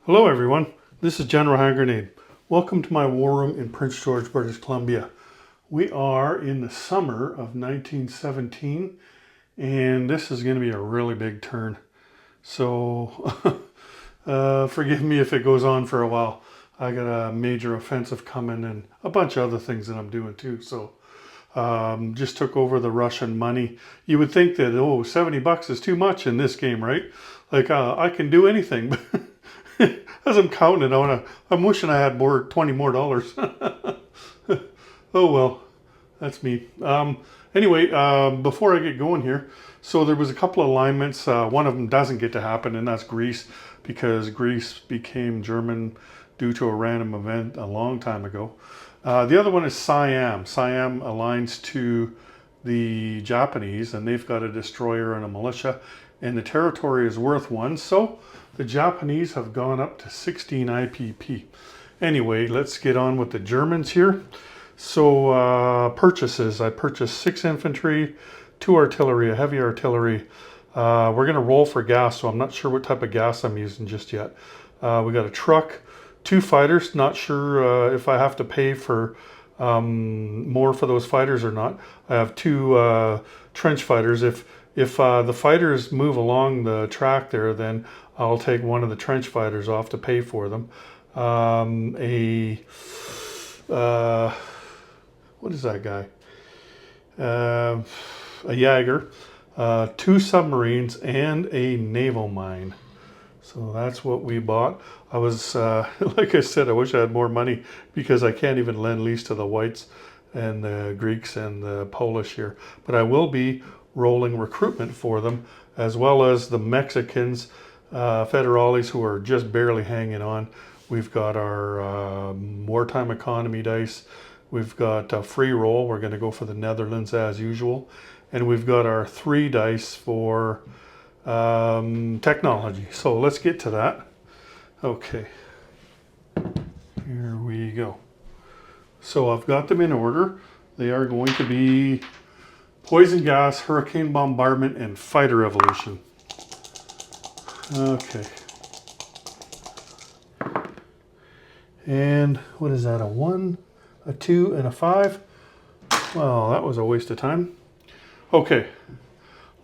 Hello everyone, this is General Hand Grenade. Welcome to my war room in Prince George, British Columbia. We are in the summer of 1917 and this is going to be a really big turn. So forgive me if it goes on for a while. I got a major offensive coming and a bunch of other things that I'm doing too. So just took over the Russian money. You would think that, oh, $70 is too much in this game, right? Like I can do anything. As I'm counting it, I'm wishing I had 20 more dollars. Oh well, that's me. Anyway, before I get going here, so there was a couple of alignments. One of them doesn't get to happen, and that's Greece, because Greece became German due to a random event a long time ago. The other one is Siam. Siam aligns to the Japanese, and they've got a destroyer and a militia, and the territory is worth one. So the Japanese have gone up to 16 IPP. Anyway, let's get on with the Germans here. So purchases. I purchased 6 infantry, 2 artillery, a heavy artillery. We're going to roll for gas, so I'm not sure what type of gas I'm using just yet. We got a truck, 2 fighters. Not sure if I have to pay for more for those fighters or not. I have 2 trench fighters. If the fighters move along the track there, then I'll take one of the trench fighters off to pay for them. What is that guy? A Jaeger, 2 submarines, and a naval mine. So that's what we bought. I was, like I said, I wish I had more money because I can't even lend lease to the whites and the Greeks and the Polish here. But I will be rolling recruitment for them, as well as the Mexicans, federales, who are just barely hanging on. We've got our wartime economy dice. We've got a free roll. We're going to go for the Netherlands as usual. And we've got our 3 dice for technology. So let's get to that. Okay, here we go. So I've got them in order. They are going to be poison gas, hurricane bombardment, and fighter evolution. Okay. And what is that, a 1, a 2, and a 5? Well, that was a waste of time. Okay,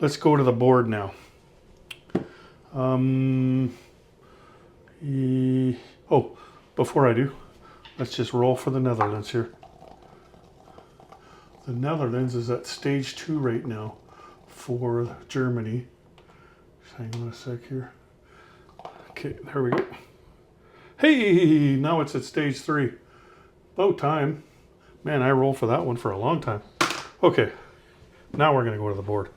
let's go to the board now. Before I do, let's just roll for the Netherlands here. The Netherlands is at stage 2 right now for Germany. Just hang on a sec here. Okay, there we go. Hey, now it's at stage 3. About time. Man, I rolled for that one for a long time. Okay, now we're going to go to the board.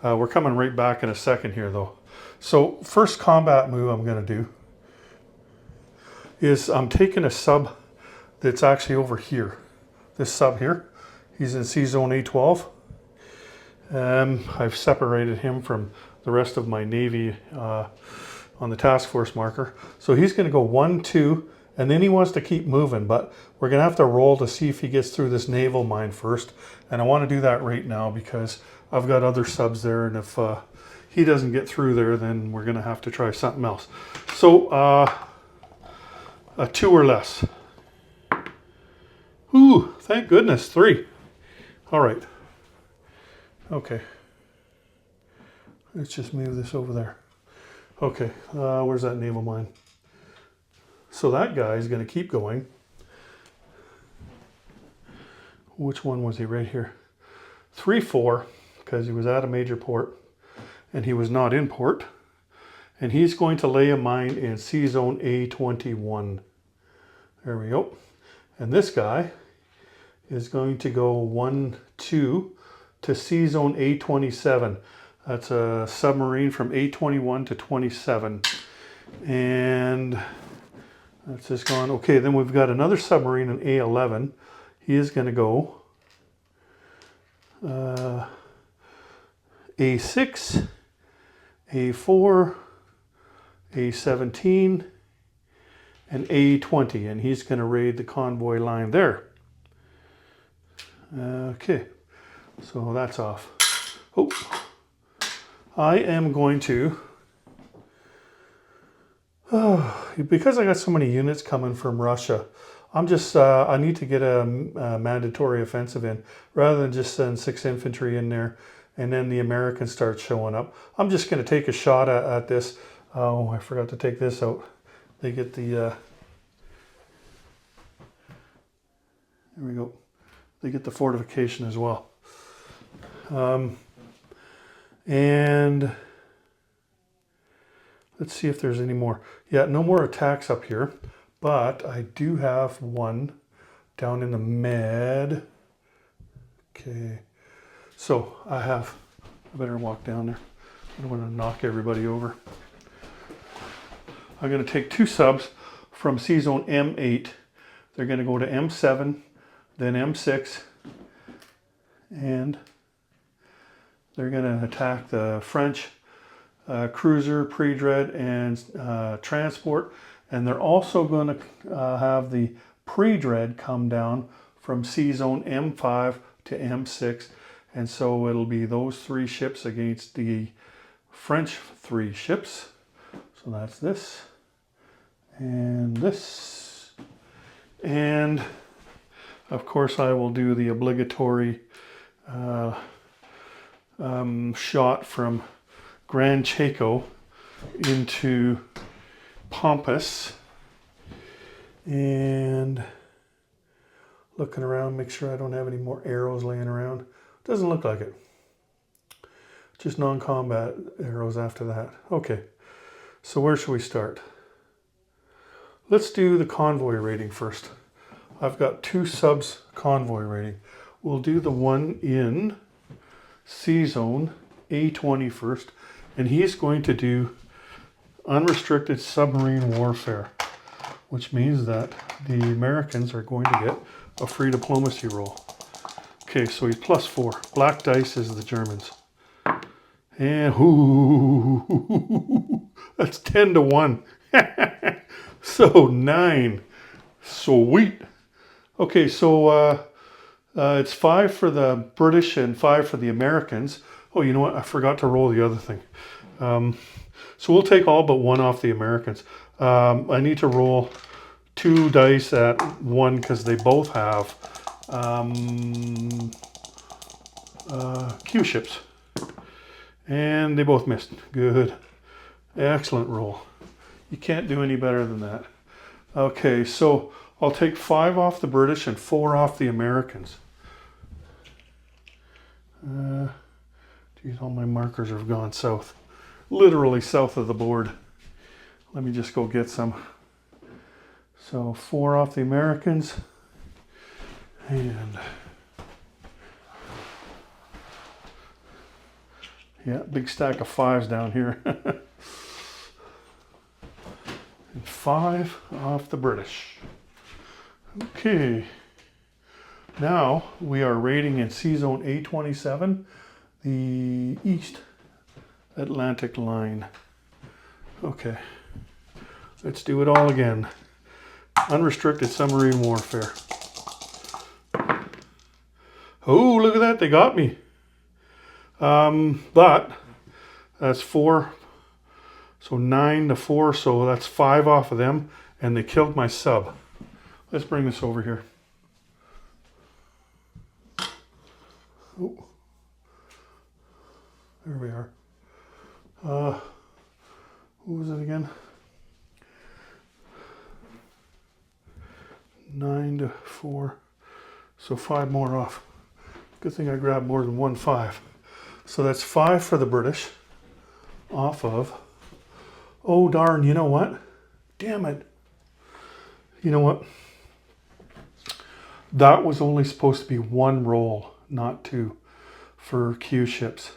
We're coming right back in a second here, though. So first combat move I'm going to do is I'm taking a sub that's actually over here. This sub here. He's in C zone A12. I've separated him from the rest of my Navy on the task force marker. So he's going to go 1, 2, and then he wants to keep moving, but we're going to have to roll to see if he gets through this naval mine first. And I want to do that right now because I've got other subs there, and if he doesn't get through there, then we're going to have to try something else. So a 2 or less. Ooh, thank goodness, 3. All right. Okay. Let's just move this over there. Okay, where's that naval mine? So that guy is going to keep going. Which one was he? Right here. 3, 4, because he was at a major port and he was not in port. And he's going to lay a mine in C zone A21. There we go. And this guy is going to go 1, 2 to C zone A27. That's a submarine from A21 to 27. And that's just gone. Okay, then we've got another submarine in A11. He is going to go A6, A4, A17, and A20. And he's going to raid the convoy line there. Okay, so that's off. Oh, I am going to Oh, because I got so many units coming from Russia, I'm just, I need to get a mandatory offensive in rather than just send 6 infantry in there and then the Americans start showing up. I'm just going to take a shot at this. Oh, I forgot to take this out. They get the, there we go. They get the fortification as well. And let's see if there's any more. Yeah, no more attacks up here, but I do have one down in the med. Okay, so I better walk down there. I don't want to knock everybody over. I'm going to take 2 subs from C-Zone M8. They're going to go to M7, then M6, and they're going to attack the French cruiser, pre-dread, and transport. And they're also going to have the pre-dread come down from C-Zone M5 to M6. And so it'll be those 3 ships against the French 3 ships. So that's this, and this. And of course I will do the obligatory shot from Grand Chaco into Pampas, and looking around, make sure I don't have any more arrows laying around. Doesn't look like it. Just non-combat arrows after that. Okay, so where should we start? Let's do the convoy rating first. I've got 2 subs convoy rating. We'll do the one in C-Zone A20 first, and he's going to do unrestricted submarine warfare, which means that the Americans are going to get a free diplomacy roll. Okay, so he's +4. Black dice is the Germans. And ooh, that's 10 to 1. So 9. Sweet. Okay, so it's 5 for the British and 5 for the Americans. Oh, you know what? I forgot to roll the other thing. So we'll take all but 1 off the Americans. I need to roll 2 dice at 1 because they both have Q ships. And they both missed. Good. Excellent roll. You can't do any better than that. Okay, so I'll take 5 off the British and 4 off the Americans. Geez, all my markers have gone south. Literally south of the board. Let me just go get some. So 4 off the Americans. And yeah, big stack of 5s down here. And 5 off the British. Okay. Now we are raiding in C-Zone A27, the East Atlantic line. Okay. Let's do it all again. Unrestricted submarine warfare. Oh, look at that. They got me. But that's 4. So 9 to 4. So that's 5 off of them. And they killed my sub. Let's bring this over here. Oh. There we are. What was it again? 9 to 4. So 5 more off. Good thing I grabbed more than 1 5. So that's 5 for the British off of. Oh darn, you know what? Damn it. You know what? That was only supposed to be 1 roll, not 2 for Q ships.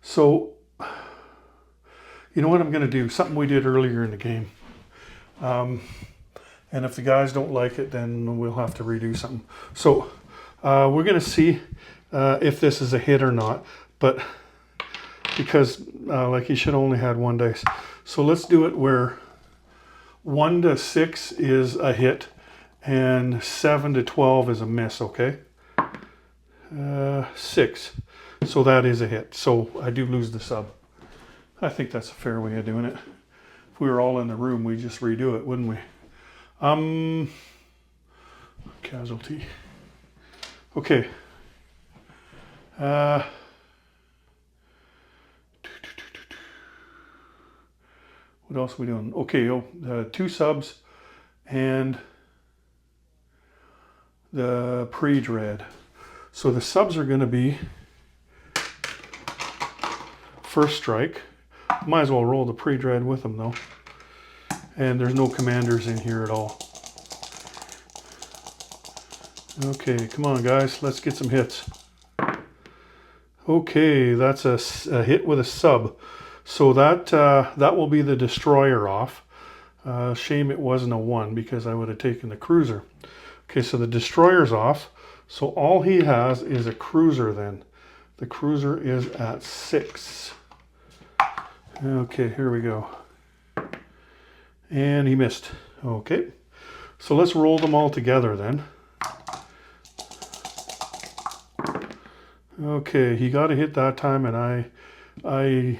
So, you know what I'm going to do? Something we did earlier in the game. And if the guys don't like it, then we'll have to redo something. So, we're going to see if this is a hit or not. But because, like, he should have only had 1 dice. So let's do it where 1 to 6 is a hit and 7 to 12 is a miss, okay? 6. So that is a hit. So I do lose the sub. I think that's a fair way of doing it. If we were all in the room, we'd just redo it, wouldn't we? Casualty. Okay. What else are we doing? Okay, 2 subs and the pre-dread. So the subs are going to be first strike. Might as well roll the pre-dread with them though. And there's no commanders in here at all. Okay, come on guys, let's get some hits. Okay, that's a hit with a sub. So that will be the destroyer off. Shame it wasn't a 1 because I would have taken the cruiser. Okay, so the destroyer's off. So all he has is a cruiser then. The cruiser is at 6. Okay, here we go. And he missed. Okay, so let's roll them all together then. Okay, he got a hit that time and I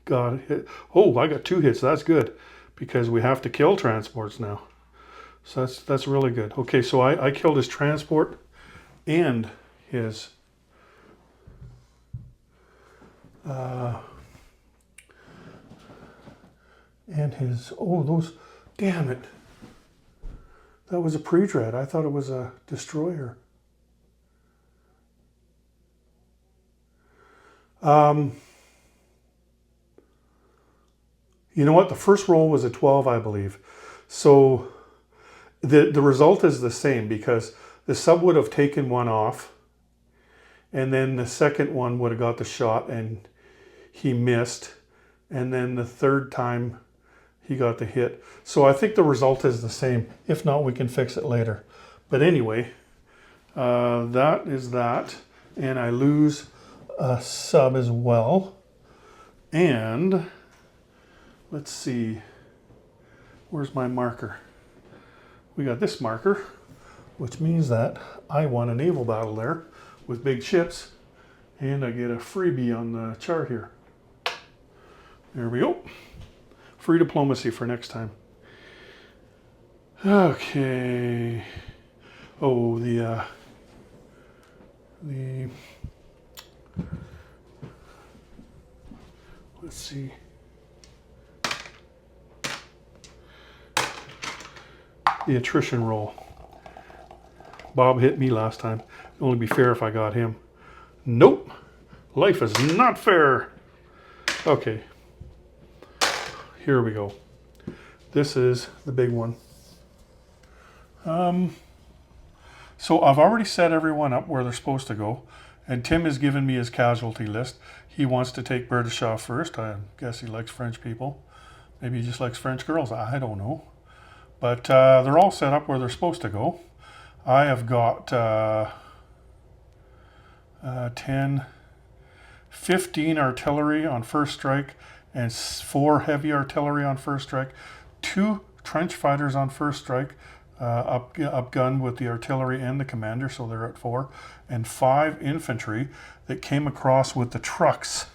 got hit. Oh, I got 2 hits. That's good because we have to kill transports now. So that's really good. Okay, so I killed his transport and his oh, those, damn it. That was a pre-dread. I thought it was a destroyer. You know what? The first roll was a 12, I believe. So the result is the same because the sub would have taken 1 off and then the second one would have got the shot and he missed. And then the third time he got the hit. So I think the result is the same. If not, we can fix it later. But anyway, that is that. And I lose a sub as well. And let's see, where's my marker? We got this marker, which means that I won a naval battle there with big ships, and I get a freebie on the chart here. There we go. Free diplomacy for next time. Okay. Oh, let's see. The attrition roll. Bob hit me last time. It'd only be fair if I got him. Nope. Life is not fair. Okay. Here we go. This is the big one. So I've already set everyone up where they're supposed to go. And Tim has given me his casualty list. He wants to take Berdyshaw first. I guess he likes French people. Maybe he just likes French girls. I don't know. But they're all set up where they're supposed to go. I have got 15 artillery on first strike and 4 heavy artillery on first strike, 2 trench fighters on first strike, upgunned with the artillery and the commander, so they're at 4, and 5 infantry that came across with the trucks.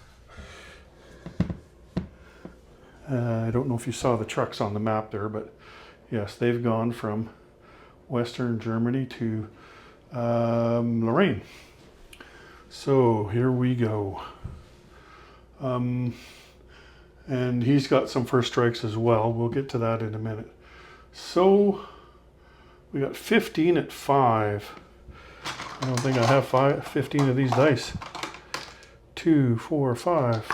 I don't know if you saw the trucks on the map there, but yes, they've gone from Western Germany to Lorraine. So here we go. And he's got some first strikes as well. We'll get to that in a minute. So we got 15 at 5. I don't think I have 15 of these dice. 2, 4, 5.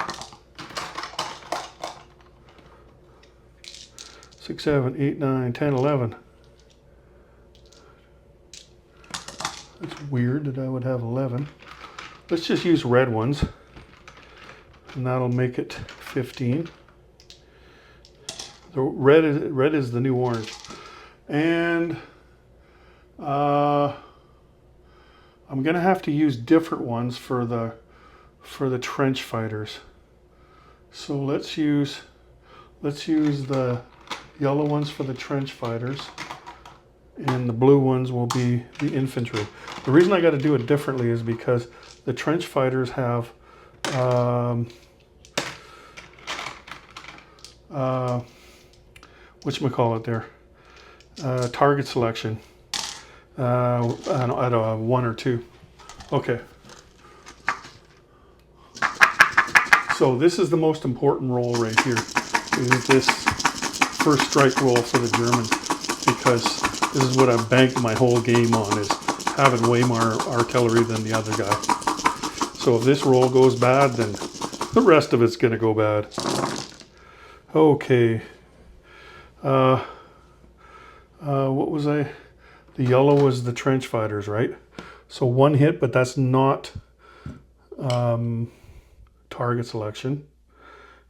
6, 7, 8, 9, 10, 11. That's weird that I would have 11. Let's just use red ones. And that'll make it 15. The red is the new orange. And I'm gonna have to use different ones for the trench fighters. So let's use the yellow ones for the trench fighters, and the blue ones will be the infantry. The reason I got to do it differently is because the trench fighters have whatchamacallit there, target selection at a 1 or 2. Okay. So this is the most important roll right here, is this first strike roll for the German, because this is what I've banked my whole game on, is having way more artillery than the other guy. So if this roll goes bad, then the rest of it's going to go bad. Okay. What was I? The yellow was the trench fighters, right? So 1 hit, but that's not target selection.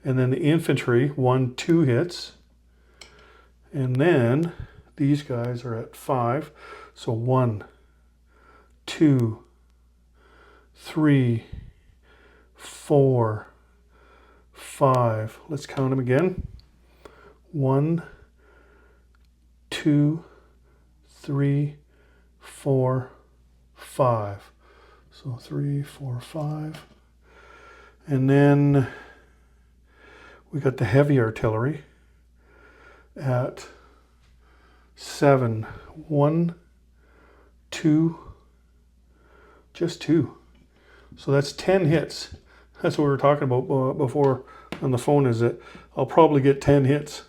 And then the infantry, 1, 2 hits. And then these guys are at 5. So 1, 2, 3, 4, 5. Let's count them again. 1, 2, 3, 4, 5. So 3, 4, 5. And then we got the heavy artillery at 7. 1, 2, just 2. So that's 10 hits. That's what we were talking about before on the phone, is that I'll probably get 10 hits.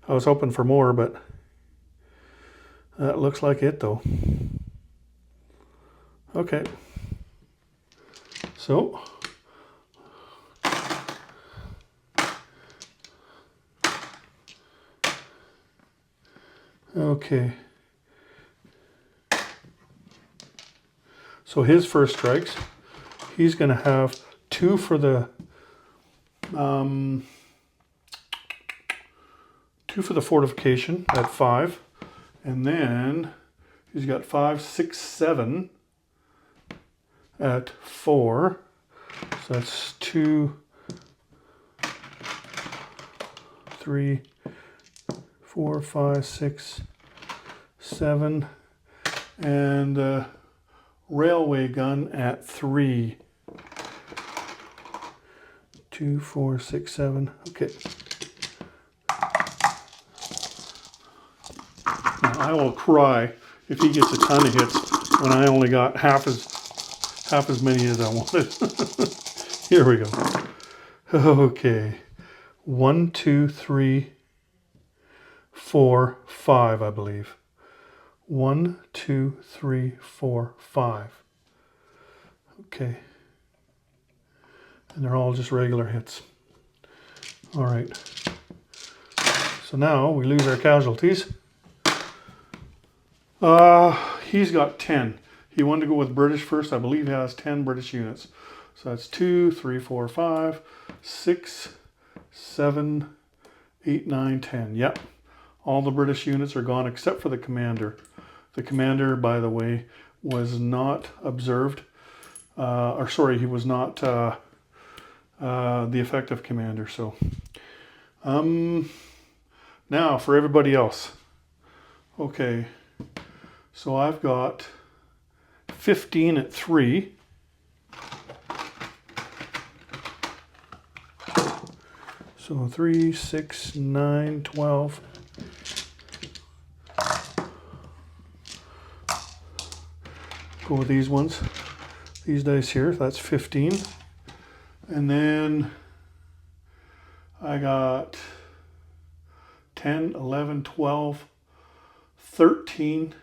I was hoping for more, but that looks like it though. Okay. So okay. So his first strikes, he's going to have 2 for the 2 for the fortification at 5, and then he's got 5, 6, 7 at 4. So that's 2, 3, 4, 5, 6, 7, and railway gun at 3. 2, 4, 6, 7. Okay. Now I will cry if he gets a ton of hits when I only got half as many as I wanted. Here we go. Okay. 1, 2, 3, 4, 5, I believe. 1, 2, 3, 4, 5. Okay. And they're all just regular hits. All right. So now we lose our casualties. He's got 10. He wanted to go with British first. I believe he has 10 British units. So that's 2, 3, 4, 5, 6, 7, 8, 9, 10. Yep. All the British units are gone except for the commander. The commander, by the way, was not observed. He was not the effective commander. So now for everybody else. Okay. So I've got 15 at 3. So 3, 6, 9, 12. Go with these ones. These dice here, that's 15. And then I got 10, 11, 12, 13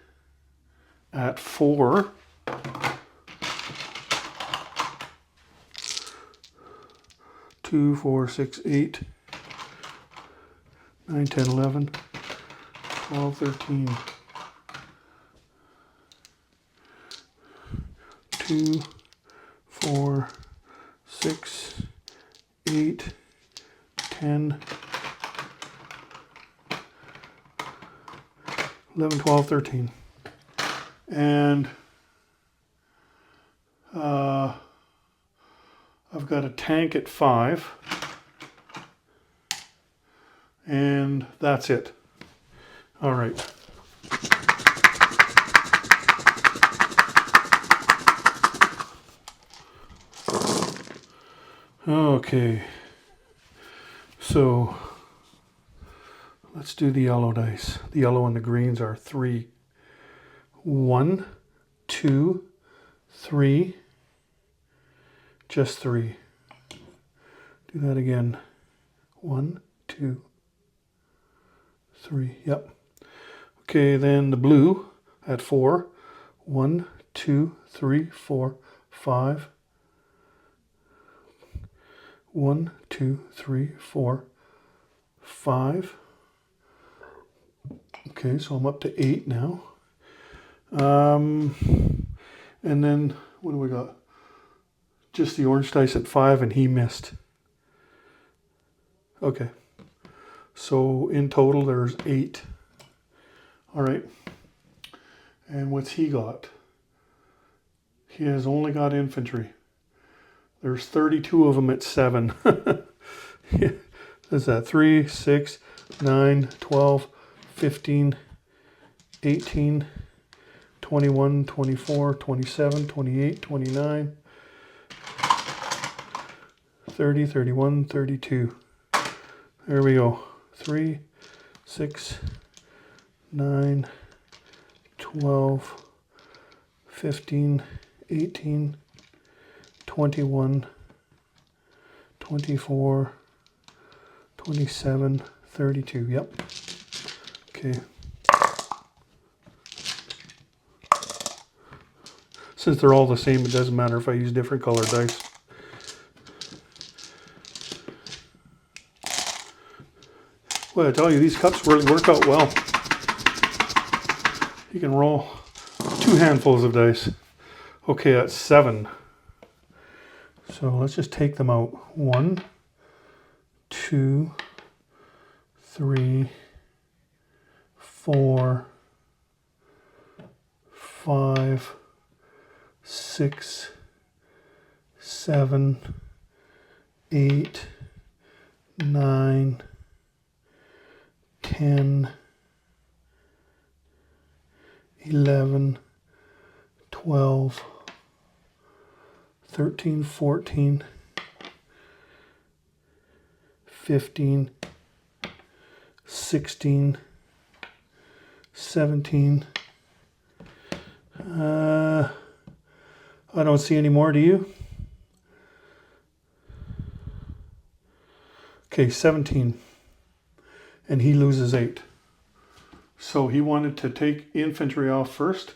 at 4. 2, 4, 6, 8, 9, 10, 11, 12, 13. 2, 4, 6, 8, 10, 11, 12, 13. And I've got a tank at 5. And that's it. All right. Okay. So Let's do the yellow dice. The yellow and the greens are 3. 1, 2, 3. Just 3. Do that again. 1, 2, 3. Yep. Okay, then the blue at 4. 1, 2, 3, 4, 5. 1, 2, 3, 4, 5. Okay, so I'm up to 8 now. And then what do we got? Just the orange dice at 5, and he missed. Okay, so in total there's 8. All right, and what's he got? He has only got infantry. There's 32 of them at 7. Is that 3, 6, 9, 12, 15, 18, 21, 24, 27, 28, 29, 30, 31, 32. There we go. 3, 6, 9, 12, 15, 18, 21, 24, 27, 32. Yep. Okay. Since they're all the same, it doesn't matter if I use different colored dice. Well, I tell you, these cups really work out well. You can roll 2 handfuls of dice. Okay, that's 7. So let's just take them out. 1, 2, 3, 4, 5, 6, 7, 8, 9, 10, 11, 12, 13, 14, 15, 16, 17. I don't see any more, do you? Okay, 17. And he loses 8. So he wanted to take infantry off first.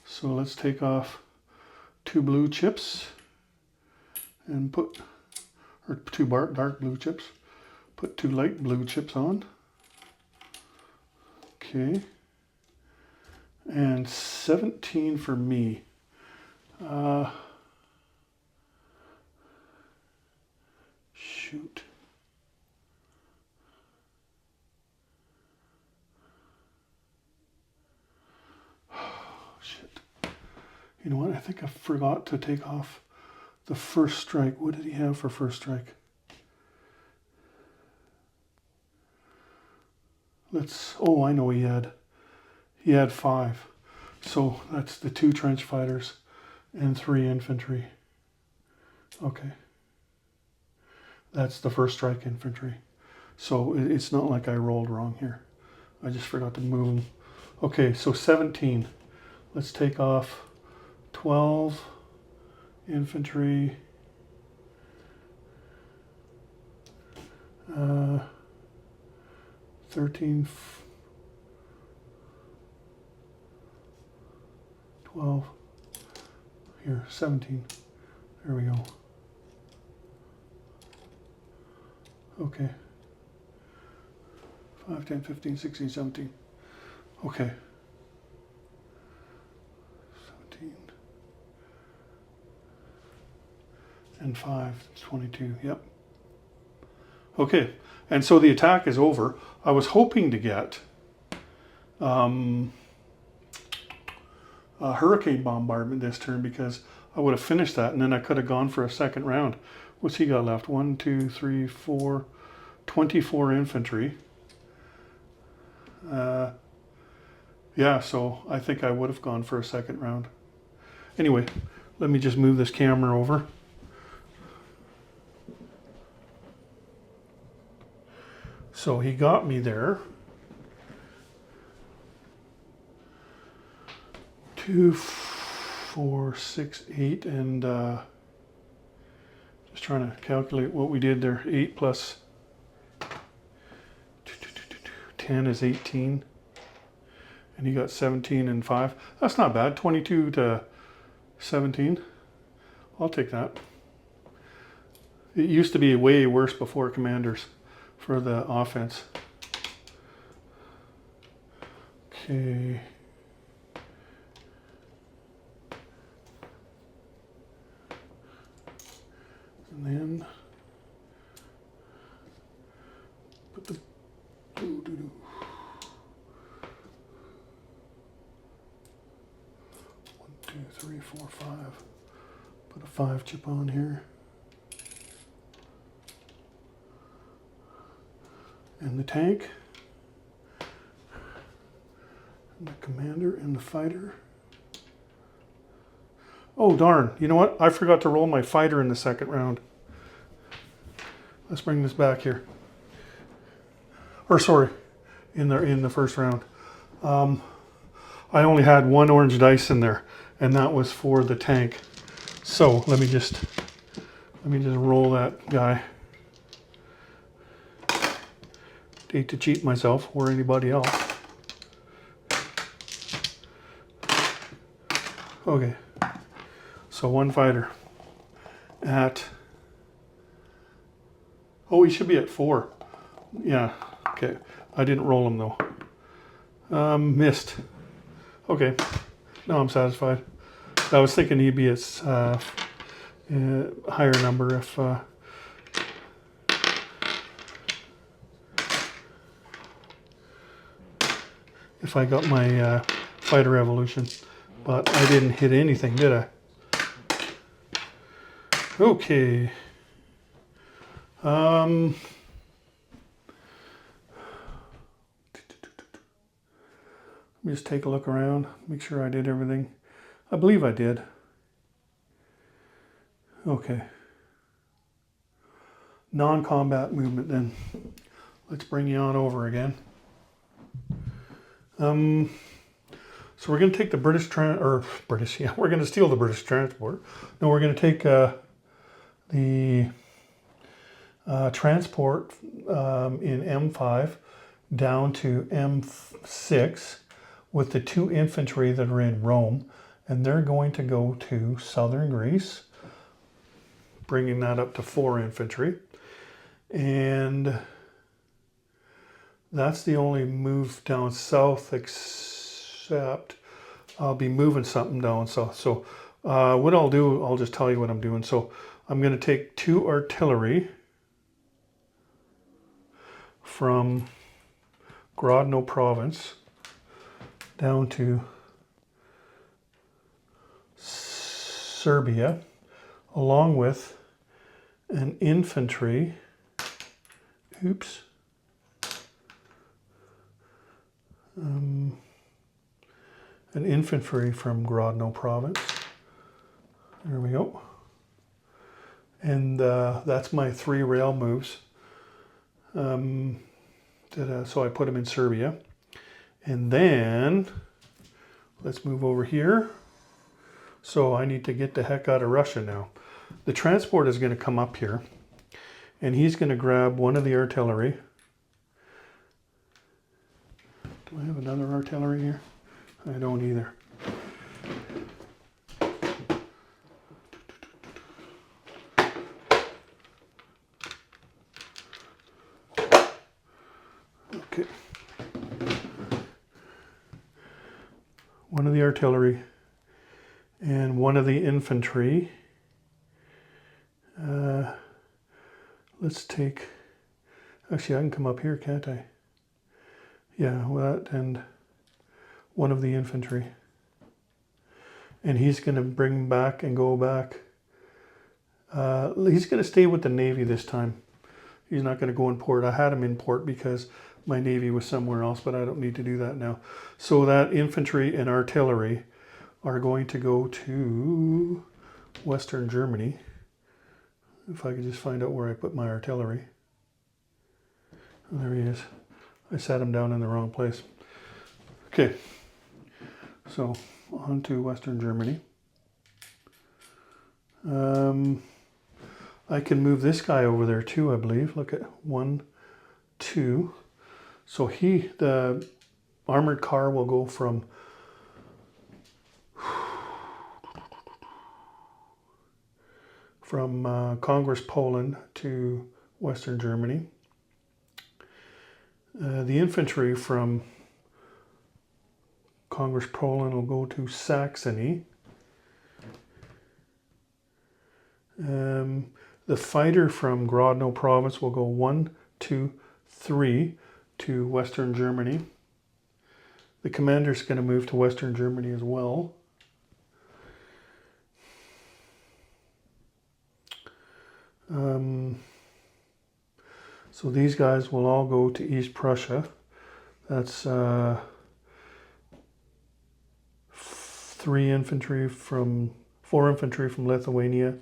So let's take off 2 blue chips and put, or 2 dark blue chips. Put 2 light blue chips on. Okay. And 17 for me. Shoot. Shit. You know what? I think I forgot to take off the first strike. What did he have for first strike? Oh, I know he had 5. So that's the 2 trench fighters and 3 infantry. Okay. That's the first strike infantry. So it's not like I rolled wrong here. I just forgot to move them. Okay, so 17. Let's take off 12 infantry. 13, 12, here, 17. There we go. Okay. 5, 10, 15, 16, 17. Okay. 17. And 5, 22, yep. Okay, and so the attack is over. I was hoping to get a hurricane bombardment this turn because I would have finished that and then I could have gone for a second round. What's he got left? 1, 2, 3, 4, 24 infantry. Yeah, so I think I would have gone for a second round. Anyway, let me just move this camera over. So he got me there. 2, 4, 6, 8, and just trying to calculate what we did there. 8 plus 10 is 18. And you got 17 and 5. That's not bad. 22 to 17. I'll take that. It used to be way worse before Commanders for the offense. Okay. And then put the doo-doo-doo. 1, 2, 3, 4, 5. Put a 5 chip on here. And the tank. And the commander and the fighter. Oh darn, you know what? I forgot to roll my fighter in the second round. Let's bring this back here. Or sorry, in the first round. I only had 1 orange dice in there, and that was for the tank. So let me just roll that guy. Hate to cheat myself or anybody else. Okay, so 1 fighter at, oh, he should be at 4. Yeah, okay. I didn't roll him though. Missed. Okay, now I'm satisfied. I was thinking he'd be a higher number if I got my fighter evolution, but I didn't hit anything, did I? Okay. Let me just take a look around, make sure I did everything. I believe I did. Okay. Non-combat movement then. Let's bring you on over again. So we're going to take the we're going to steal the British transport. No, we're going to take the transport in M5 down to M6 with the 2 infantry that are in Rome, and they're going to go to southern Greece, bringing that up to 4 infantry. And that's the only move down south, except I'll be moving something down south. So what I'll do, I'll just tell you what I'm doing. So I'm going to take 2 artillery from Grodno province down to Serbia, along with an infantry. Oops. An infantry from Grodno province. There we go. And that's my 3 rail moves. So I put them in Serbia. And then let's move over here. So I need to get the heck out of Russia now. The transport is going to come up here, and he's going to grab one of the artillery. Do I have another artillery here? I don't either. Okay. One of the artillery and one of the infantry. Let's take, actually I can come up here, can't I? Yeah, well, that and one of the infantry. And he's going to bring back and go back. He's going to stay with the Navy this time. He's not going to go in port. I had him in port because my Navy was somewhere else, but I don't need to do that now. So that infantry and artillery are going to go to Western Germany. If I could just find out where I put my artillery. Oh, there he is. I sat him down in the wrong place. Okay. So on to Western Germany. I can move this guy over there too, I believe. Look at 1, 2. So the armored car will go from Congress, Poland to Western Germany. The infantry from Congress, Poland will go to Saxony. The fighter from Grodno province will go 1, 2, 3 to Western Germany. The commander's going to move to Western Germany as well. So these guys will all go to East Prussia. That's 4 infantry from Lithuania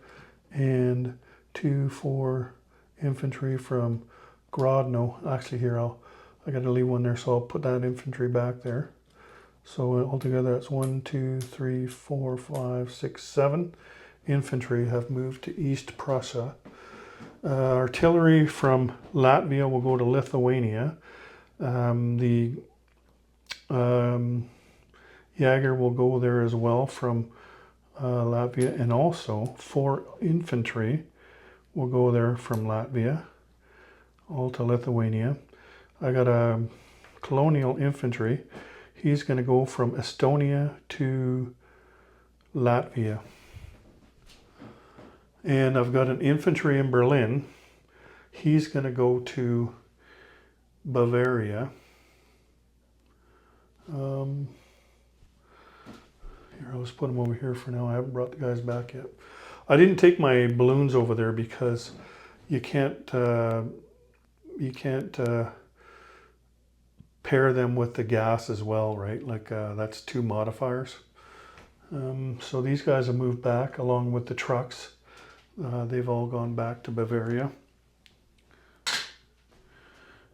and 2, 4 infantry from Grodno. Actually, here I got to leave one there, so I'll put that infantry back there. So altogether, that's 1, 2, 3, 4, 5, 6, 7 infantry have moved to East Prussia. Artillery from Latvia will go to Lithuania. The Jaeger will go there as well from Latvia, and also 4 infantry will go there from Latvia, all to Lithuania. I got a colonial infantry. He's going to go from Estonia to Latvia. And I've got an infantry in Berlin. He's going to go to Bavaria. Here, I'll just put them over here for now. I haven't brought the guys back yet. I didn't take my balloons over there because you can't pair them with the gas as well, right? Like that's 2 modifiers. So these guys have moved back along with the trucks. They've all gone back to Bavaria.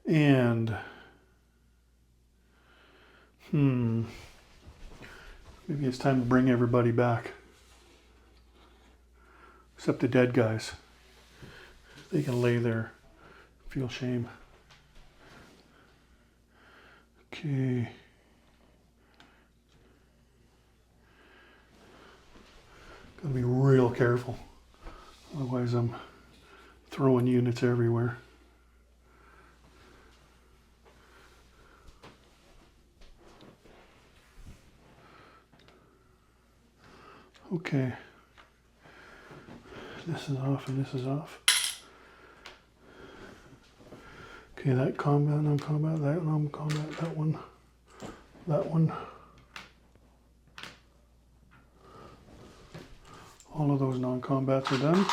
And maybe it's time to bring everybody back. Except the dead guys. They can lay there, feel shame. Okay. Gotta be real careful. Otherwise I'm throwing units everywhere. Okay. This is off and this is off. Okay, that combat, non-combat, that non-combat, that one, that one. All of those non-combats are done.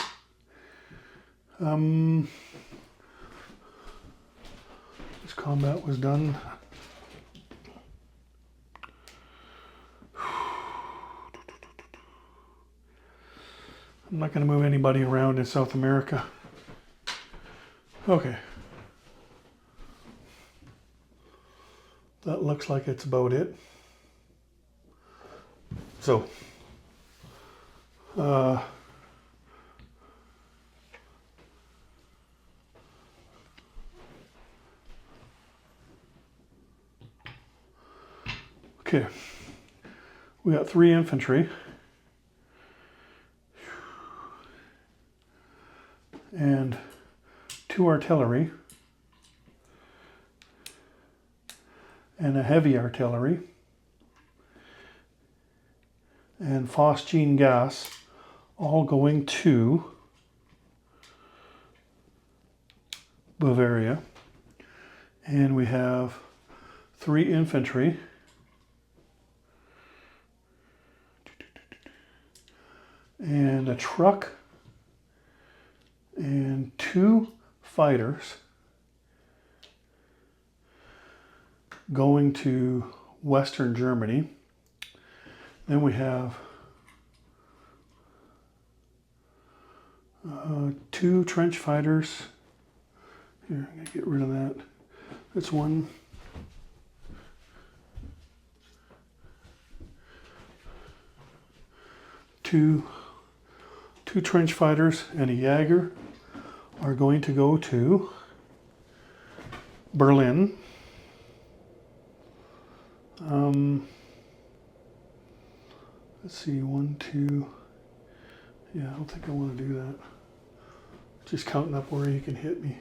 This combat was done. I'm not going to move anybody around in South America. Okay. That looks like it's about it. So, okay, we got 3 infantry and 2 artillery and a heavy artillery and phosgene gas, all going to Bavaria. And we have 3 infantry and a truck and 2 fighters going to Western Germany. Then we have 2 trench fighters. Here, I'm gonna get rid of that. That's 1. two trench fighters and a Jaeger are going to go to Berlin. Let's see, 1, 2. Yeah, I don't think I want to do that. Just counting up where he can hit me.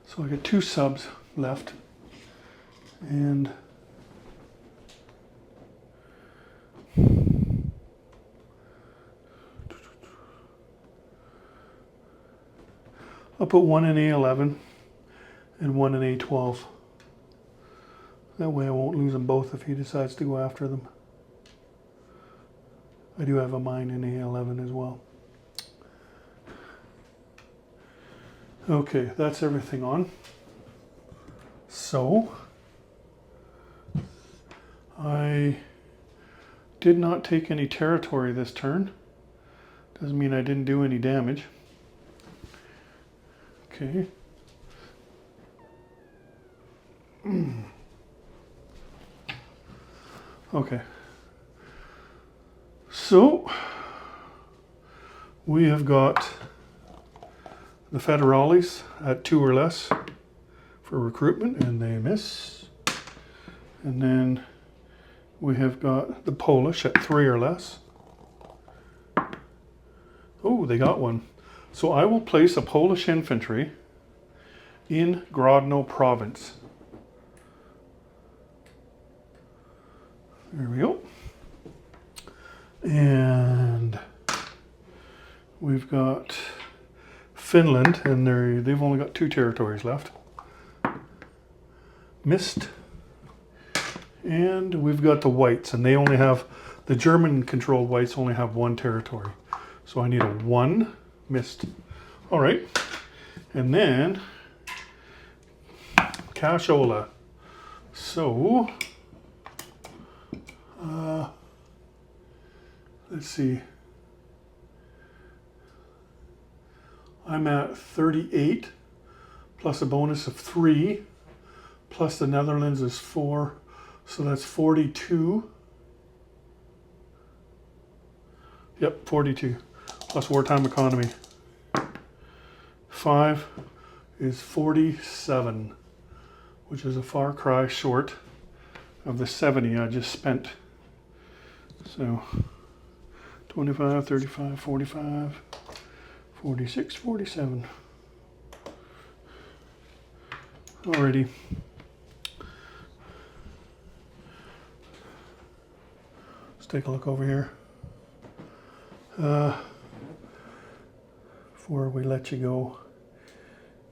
So I got 2 subs left, and I'll put one in A11 and one in A12. That way I won't lose them both if he decides to go after them. I do have a mine in A11 as well. Okay, that's everything on. So, I did not take any territory this turn. Doesn't mean I didn't do any damage. Okay. Okay. So, we have got the Federales at 2 or less for recruitment, and they miss. And then we have got the Polish at 3 or less. Oh, they got one. So I will place a Polish infantry in Grodno province. There we go. And we've got Finland, and they've only got 2 territories left. Missed. And we've got the whites, and they only have, the German-controlled whites only have 1 territory. So I need a 1. Missed. All right. And then Cashola. So let's see. I'm at 38 plus a bonus of 3 plus the Netherlands is 4. So that's 42. Yep, 42 plus wartime economy. 5 is 47, which is a far cry short of the 70 I just spent. So 25, 35, 45, 46, 47. Alrighty. Let's take a look over here. Before we let you go,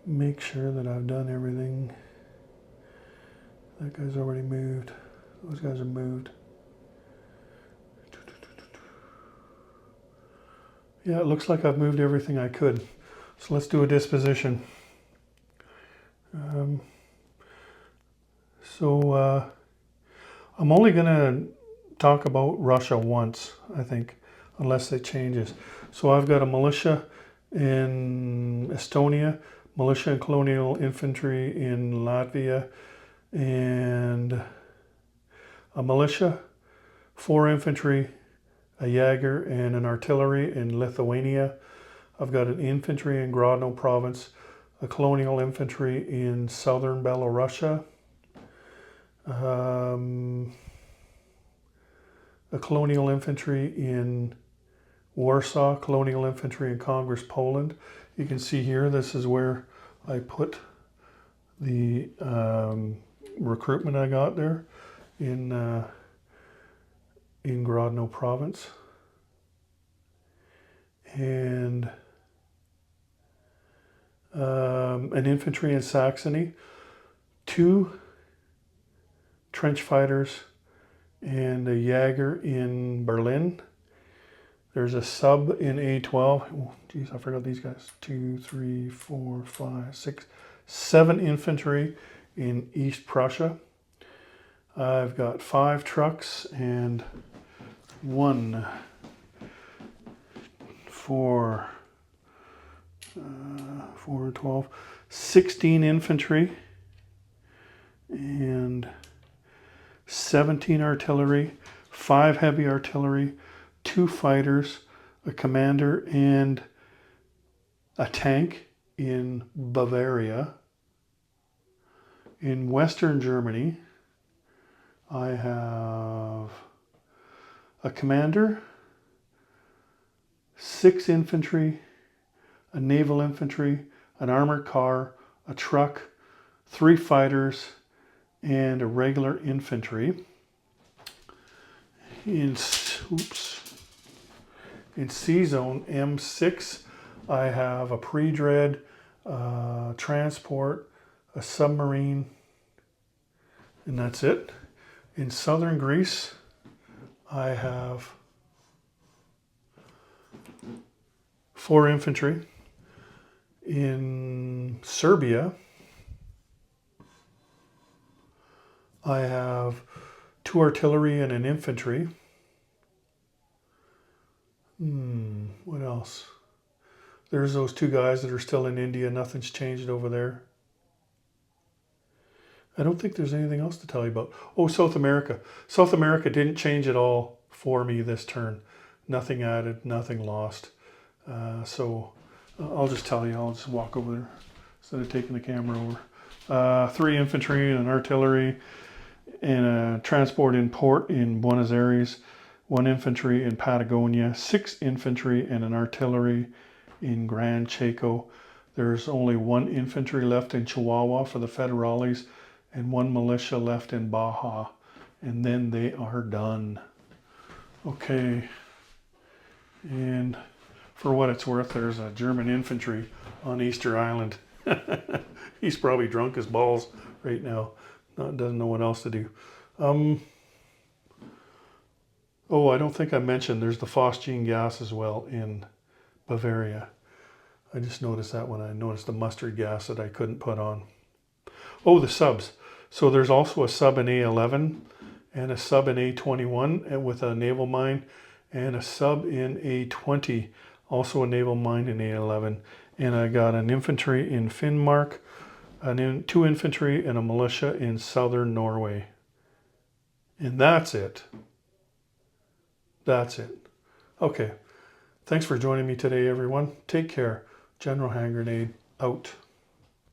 make sure that I've done everything. That guy's already moved. Those guys are moved. Yeah, it looks like I've moved everything I could. So let's do a disposition. I'm only going to talk about Russia once, I think, unless it changes. So I've got a militia in Estonia, militia and colonial infantry in Latvia, and a militia, 4 infantry, a Jaeger, and an artillery in Lithuania. I've got an infantry in Grodno province, a colonial infantry in southern Belarusia, a colonial infantry in Warsaw, colonial infantry in Congress, Poland. You can see here, this is where I put the recruitment I got there in Grodno province. And an infantry in Saxony, 2 trench fighters, and a Jaeger in Berlin. There's a sub in A12. Oh, geez, I forgot these guys. 2, 3, 4, 5, 6, 7 infantry in East Prussia. I've got 5 trucks and 1, 4, 4, 12, 16 infantry, and 17 artillery, 5 heavy artillery, 2 fighters, a commander, and a tank in Bavaria. In Western Germany, I have a commander, 6 infantry, a naval infantry, an armored car, a truck, 3 fighters, and a regular infantry. In C-Zone M6, I have a pre-dread, transport, a submarine, and that's it. In southern Greece, I have 4 infantry. In Serbia, I have 2 artillery and an infantry. What else? There's those 2 guys that are still in India. Nothing's changed over there. I don't think there's anything else to tell you about. Oh, South America. South America didn't change at all for me this turn. Nothing added, nothing lost. So I'll just tell you, I'll just walk over there instead of taking the camera over. 3 infantry and an artillery and a transport in port in Buenos Aires. 1 infantry in Patagonia. 6 infantry and an artillery in Gran Chaco. There's only 1 infantry left in Chihuahua for the Federales and 1 militia left in Baja. And then they are done. Okay. And for what it's worth, there's a German infantry on Easter Island. He's probably drunk as balls right now. Doesn't know what else to do. Oh, I don't think I mentioned there's the phosgene gas as well in Bavaria. I just noticed that when I noticed the mustard gas that I couldn't put on. Oh, the subs. So there's also a sub in A11 and a sub in A21 with a naval mine, and a sub in A20, also a naval mine in A11. And I got an infantry in Finnmark, 2 infantry and a militia in southern Norway. And that's it. That's it. Okay. Thanks for joining me today, everyone. Take care. General Hand Grenade out.